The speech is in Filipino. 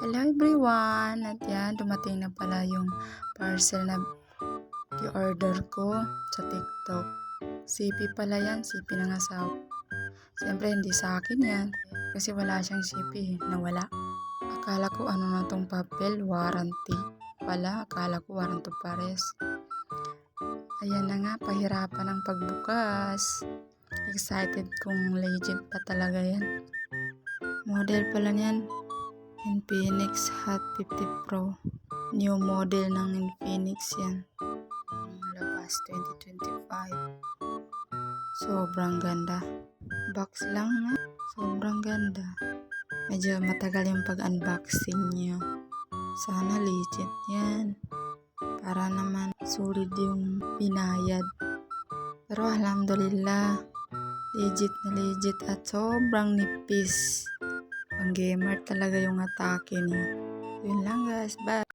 Hello everyone! At yan, dumating na pala yung parcel na i-order ko sa TikTok. CP pala yan, CP ng asawa. Siyempre hindi sa akin yan kasi wala siyang CP, nawala. Akala ko ano na tong papel, warranty. Pala, akala ko warranty pares. Ayan na nga, pahirapan ang pagbukas. Excited kung legit pa talaga yan. Model pala niyan, Infinix Hot 50 Pro. New model ng Infinix yan. Labas 2025. Sobrang ganda. Box lang na. Sobrang ganda. Medyo matagal yung pag-unboxing nyo. Sana legit yan. Para naman solid yung binayad. Pero alhamdulillah, legit na legit at sobrang nipis. Pang gamer talaga yung atake niya. Yun lang guys, bye!